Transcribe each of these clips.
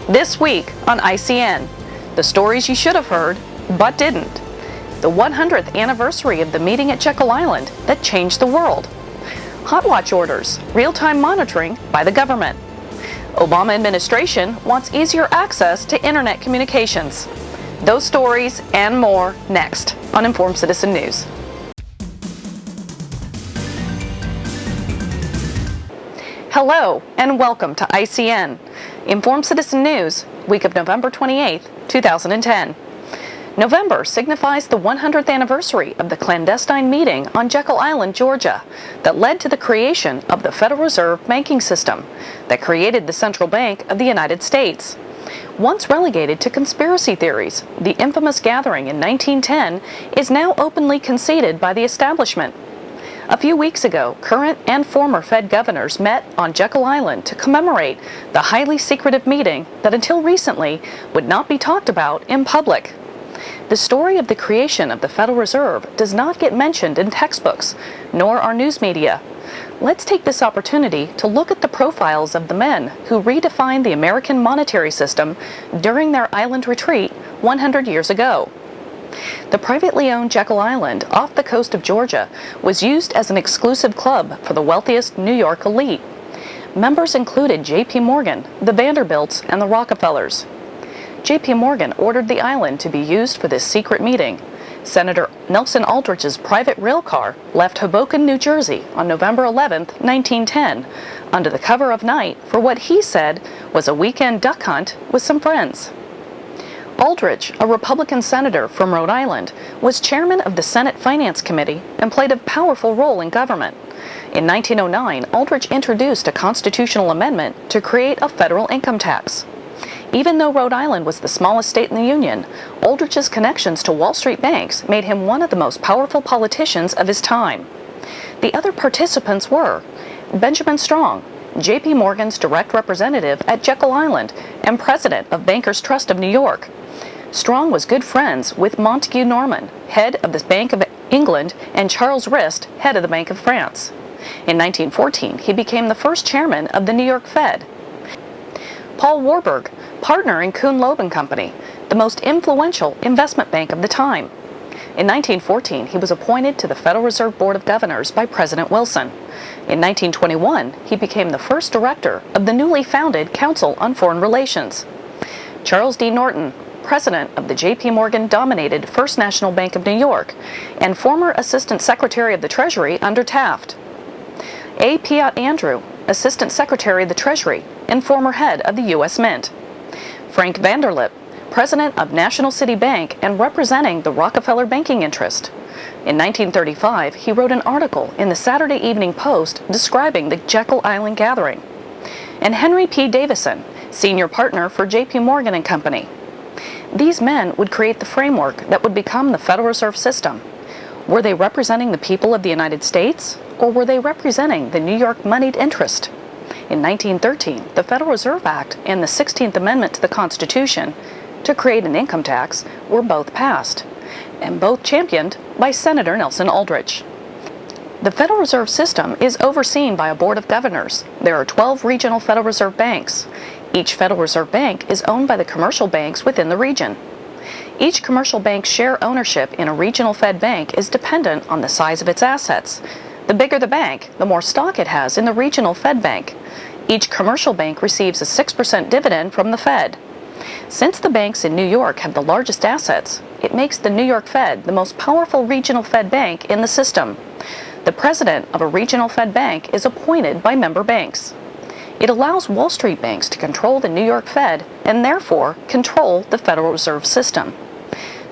This week on ICN, the stories you should have heard, but didn't. The 100th anniversary of the meeting at Jekyll Island that changed the world. Hot watch orders, real-time monitoring by the government. Obama administration wants easier access to internet communications. Those stories and more next on Informed Citizen News. Hello and welcome to ICN, Informed Citizen News, week of November 28, 2010. November signifies the 100th anniversary of the clandestine meeting on Jekyll Island, Georgia, that led to the creation of the Federal Reserve banking system that created the Central Bank of the United States. Once relegated to conspiracy theories, the infamous gathering in 1910 is now openly conceded by the establishment. A few weeks ago, current and former Fed governors met on Jekyll Island to commemorate the highly secretive meeting that until recently would not be talked about in public. The story of the creation of the Federal Reserve does not get mentioned in textbooks, nor our news media. Let's take this opportunity to look at the profiles of the men who redefined the American monetary system during their island retreat 100 years ago. The privately owned Jekyll Island off the coast of Georgia was used as an exclusive club for the wealthiest New York elite. Members included J.P. Morgan, the Vanderbilts, and the Rockefellers. J.P. Morgan ordered the island to be used for this secret meeting. Senator Nelson Aldrich's private rail car left Hoboken, New Jersey on November 11, 1910, under the cover of night for what he said was a weekend duck hunt with some friends. Aldrich, a Republican senator from Rhode Island, was chairman of the Senate Finance Committee and played a powerful role in government. In 1909, Aldrich introduced a constitutional amendment to create a federal income tax. Even though Rhode Island was the smallest state in the Union, Aldrich's connections to Wall Street banks made him one of the most powerful politicians of his time. The other participants were Benjamin Strong, J.P. Morgan's direct representative at Jekyll Island and president of Bankers Trust of New York. Strong was good friends with Montague Norman, head of the Bank of England, and Charles Rist, head of the Bank of France. In 1914, he became the first chairman of the New York Fed. Paul Warburg, partner in Kuhn Loeb and Company, the most influential investment bank of the time. In 1914, he was appointed to the Federal Reserve Board of Governors by President Wilson. In 1921, he became the first director of the newly founded Council on Foreign Relations. Charles D. Norton, president of the J.P. Morgan-dominated First National Bank of New York and former Assistant Secretary of the Treasury under Taft. A. Piatt Andrew, Assistant Secretary of the Treasury and former head of the U.S. Mint. Frank Vanderlip, president of National City Bank and representing the Rockefeller banking interest. In 1935, he wrote an article in the Saturday Evening Post describing the Jekyll Island gathering. And Henry P. Davison, senior partner for J.P. Morgan and Company. These men would create the framework that would become the Federal Reserve System. Were they representing the people of the United States, or were they representing the New York moneyed interest? In 1913, the Federal Reserve Act and the 16th Amendment to the Constitution to create an income tax were both passed, and both championed by Senator Nelson Aldrich. The Federal Reserve System is overseen by a board of governors. There are 12 regional Federal Reserve banks. Each Federal Reserve Bank is owned by the commercial banks within the region. Each commercial bank's share ownership in a regional Fed bank is dependent on the size of its assets. The bigger the bank, the more stock it has in the regional Fed bank. Each commercial bank receives a 6% dividend from the Fed. Since the banks in New York have the largest assets, it makes the New York Fed the most powerful regional Fed bank in the system. The president of a regional Fed bank is appointed by member banks. It allows Wall Street banks to control the New York Fed and therefore control the Federal Reserve System.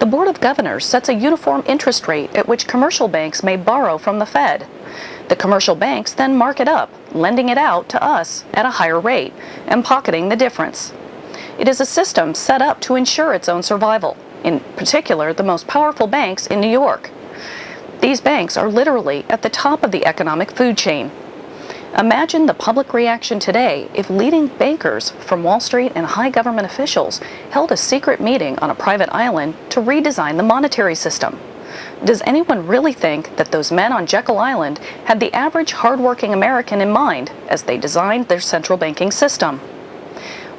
The Board of Governors sets a uniform interest rate at which commercial banks may borrow from the Fed. The commercial banks then mark it up, lending it out to us at a higher rate and pocketing the difference. It is a system set up to ensure its own survival, in particular the most powerful banks in New York. These banks are literally at the top of the economic food chain. Imagine the public reaction today if leading bankers from Wall Street and high government officials held a secret meeting on a private island to redesign the monetary system. Does anyone really think that those men on Jekyll Island had the average hardworking American in mind as they designed their central banking system?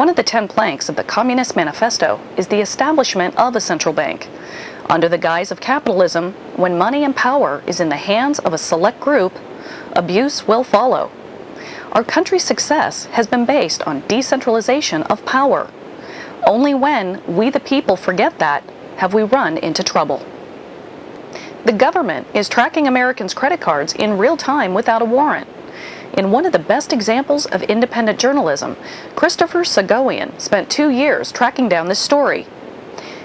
One of the 10 planks of the Communist Manifesto is the establishment of a central bank. Under the guise of capitalism, when money and power is in the hands of a select group, abuse will follow. Our country's success has been based on decentralization of power. Only when we the people forget that have we run into trouble. The government is tracking Americans' credit cards in real time without a warrant. In one of the best examples of independent journalism, Christopher Sagoian spent 2 years tracking down this story.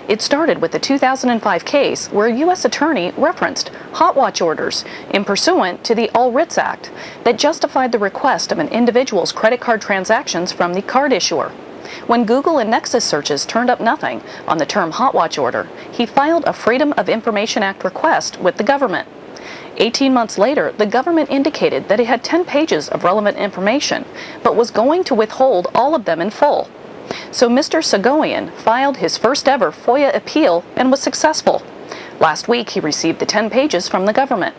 It started with the 2005 case where a U.S. attorney referenced hot watch orders in pursuant to the All Writs Act that justified the request of an individual's credit card transactions from the card issuer. When Google and Nexus searches turned up nothing on the term hot watch order, he filed a Freedom of Information Act request with the government. 18 months later, the government indicated that it had 10 pages of relevant information, but was going to withhold all of them in full. So Mr. Sagoian filed his first ever FOIA appeal and was successful. Last week, he received the 10 pages from the government.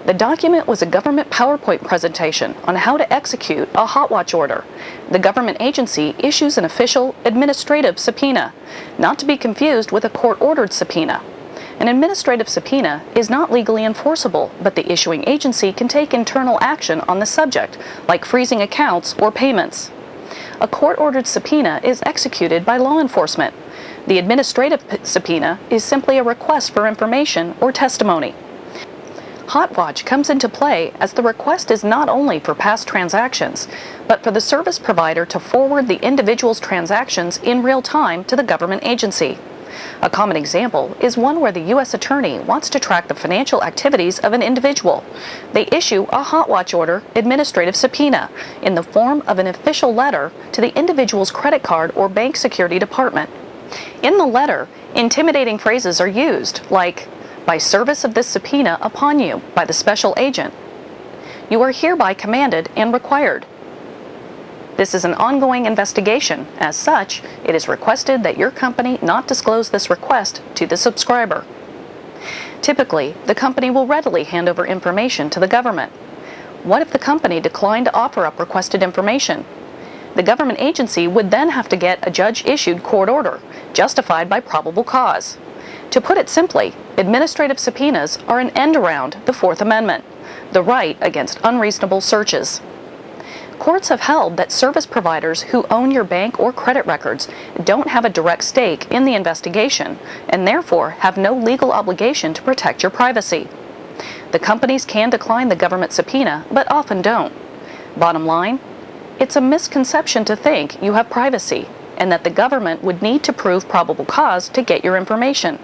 The document was a government PowerPoint presentation on how to execute a hot watch order. The government agency issues an official administrative subpoena, not to be confused with a court-ordered subpoena. An administrative subpoena is not legally enforceable, but the issuing agency can take internal action on the subject, like freezing accounts or payments. A court-ordered subpoena is executed by law enforcement. The administrative subpoena is simply a request for information or testimony. Hot watch comes into play as the request is not only for past transactions, but for the service provider to forward the individual's transactions in real time to the government agency. A common example is one where the U.S. attorney wants to track the financial activities of an individual. They issue a hot watch order administrative subpoena in the form of an official letter to the individual's credit card or bank security department. In the letter, intimidating phrases are used, like, "By service of this subpoena upon you by the special agent. You are hereby commanded and required. This is an ongoing investigation. As such, it is requested that your company not disclose this request to the subscriber." Typically, the company will readily hand over information to the government. What if the company declined to offer up requested information? The government agency would then have to get a judge-issued court order, justified by probable cause. To put it simply, administrative subpoenas are an end around the Fourth Amendment, the right against unreasonable searches. Courts have held that service providers who own your bank or credit records don't have a direct stake in the investigation and therefore have no legal obligation to protect your privacy. The companies can decline the government subpoena, but often don't. Bottom line, it's a misconception to think you have privacy and that the government would need to prove probable cause to get your information.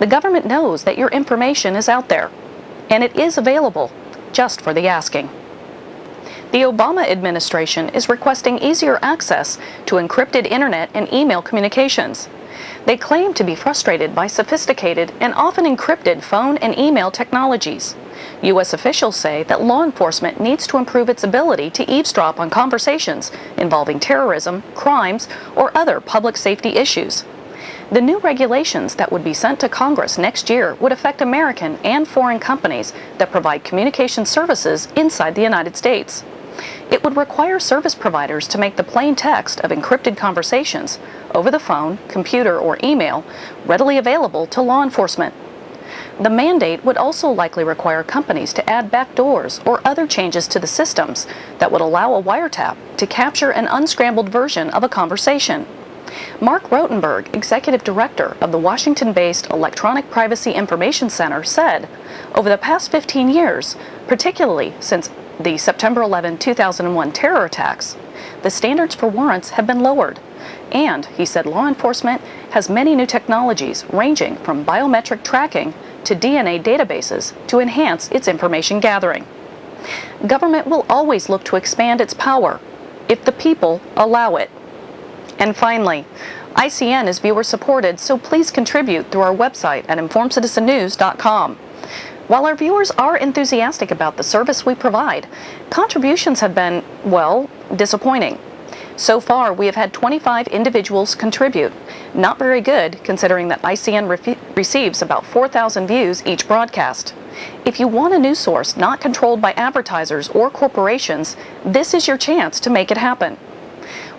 The government knows that your information is out there, and it is available just for the asking. The Obama administration is requesting easier access to encrypted internet and email communications. They claim to be frustrated by sophisticated and often encrypted phone and email technologies. U.S. officials say that law enforcement needs to improve its ability to eavesdrop on conversations involving terrorism, crimes, or other public safety issues. The new regulations that would be sent to Congress next year would affect American and foreign companies that provide communication services inside the United States. It would require service providers to make the plain text of encrypted conversations over the phone, computer, or email readily available to law enforcement. The mandate would also likely require companies to add backdoors or other changes to the systems that would allow a wiretap to capture an unscrambled version of a conversation. Mark Rotenberg, executive director of the Washington-based Electronic Privacy Information Center, said, "Over the past 15 years, particularly since the September 11, 2001 terror attacks, the standards for warrants have been lowered. And," he said, "law enforcement has many new technologies ranging from biometric tracking to DNA databases to enhance its information gathering." Government will always look to expand its power if the people allow it. And finally, ICN is viewer supported, so please contribute through our website at informedcitizennews.com. While our viewers are enthusiastic about the service we provide, contributions have been, well, disappointing. So far, we have had 25 individuals contribute. Not very good, considering that ICN receives about 4,000 views each broadcast. If you want a news source not controlled by advertisers or corporations, this is your chance to make it happen.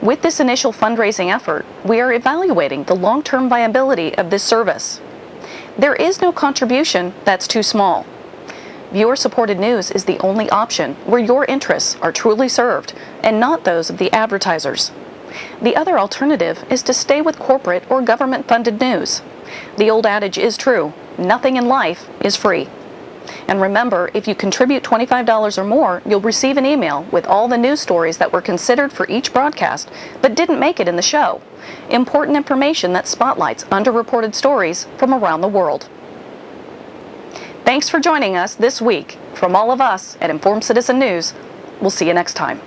With this initial fundraising effort, we are evaluating the long-term viability of this service. There is no contribution that's too small. Viewer-supported news is the only option where your interests are truly served and not those of the advertisers. The other alternative is to stay with corporate or government-funded news. The old adage is true: nothing in life is free. And remember, if you contribute $25 or more, you'll receive an email with all the news stories that were considered for each broadcast but didn't make it in the show. Important information that spotlights underreported stories from around the world. Thanks for joining us this week. From all of us at Informed Citizen News, we'll see you next time.